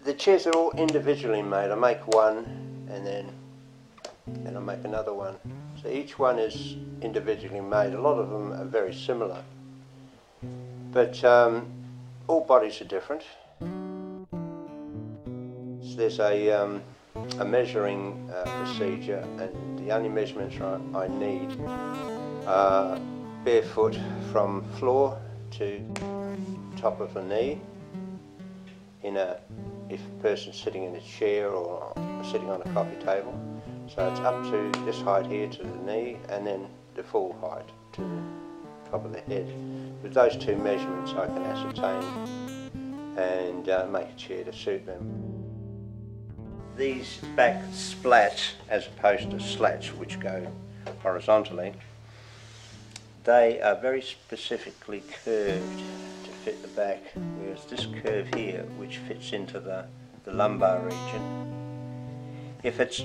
The chairs are all individually made. I make one and then I make another one. So each one is individually made. A lot of them are very similar, but all bodies are different. So there's a measuring procedure, and the only measurements I need are barefoot from floor to top of the knee, if a person's sitting in a chair or sitting on a coffee table. So it's up to this height here to the knee, and then the full height to the top of the head. With those two measurements I can ascertain and make a chair to suit them. These back splats, as opposed to slats which go horizontally, they are very specifically curved to fit the back, whereas this curve here, which fits into the lumbar region, if it's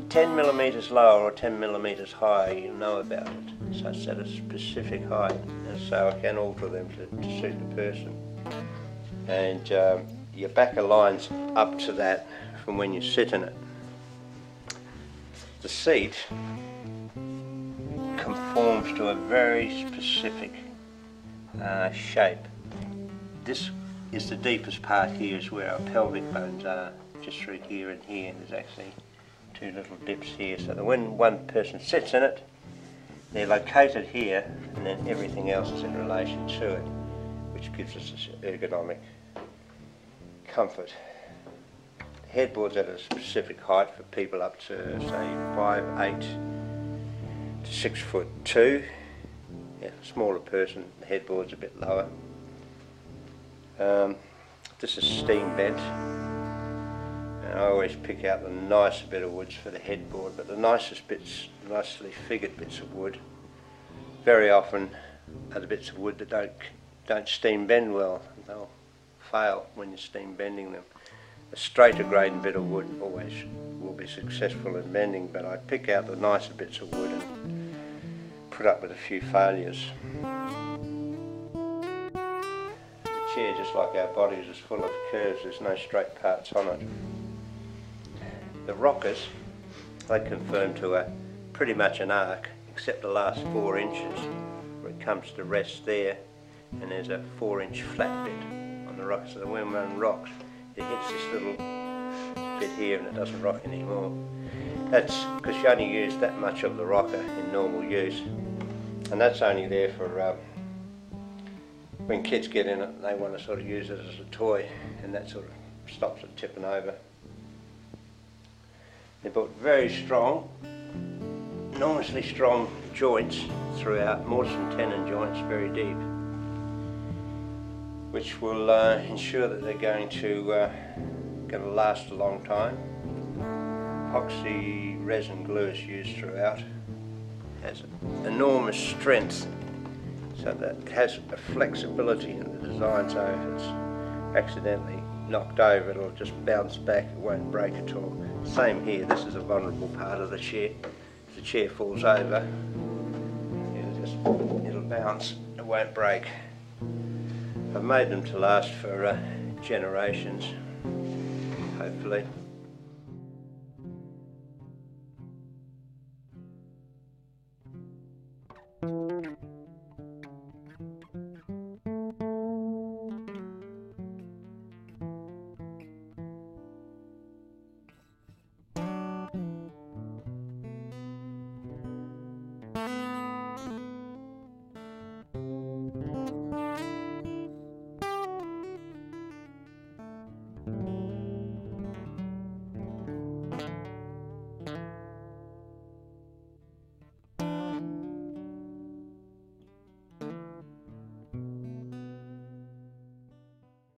10 millimetres lower or 10 millimetres higher, you know about it. So it's at a specific height, and so I can alter them to suit the person. And your back aligns up to that from when you sit in it. The seat conforms to a very specific shape. This is the deepest part. Here is where our pelvic bones are, just through here and here. There's actually two little dips here, so that when one person sits in it, they're located here, and then everything else is in relation to it, which gives us this ergonomic comfort. The headboard's at a specific height for people up to, say, 5'8" to 6'2". Yeah, a smaller person, the headboard's a bit lower. This is steam bent, and I always pick out the nicer bit of woods for the headboard, but the nicest bits, nicely figured bits of wood, very often are the bits of wood that don't steam bend well. They'll fail when you're steam bending them. A straighter grained bit of wood always will be successful in bending, but I pick out the nicer bits of wood and put up with a few failures. The chair, just like our bodies, is full of curves. There's no straight parts on it. The rockers, they conform to pretty much an arc, except the last 4 inches where it comes to rest there, and there's a 4-inch flat bit on the rocker, so that when one rocks, it hits this little bit here and it doesn't rock anymore. That's because you only use that much of the rocker in normal use, and that's only there for when kids get in it, they want to sort of use it as a toy, and that sort of stops it tipping over. They're built very strong, enormously strong joints throughout, mortise and tenon joints, very deep, which will ensure that they're going to last a long time. Epoxy resin glue is used throughout. It has enormous strength, so that it has a flexibility in the design, so if it's accidentally knocked over, it'll just bounce back, it won't break at all. Same here, this is a vulnerable part of the chair. If the chair falls over, it'll bounce, it won't break. I've made them to last for generations, hopefully.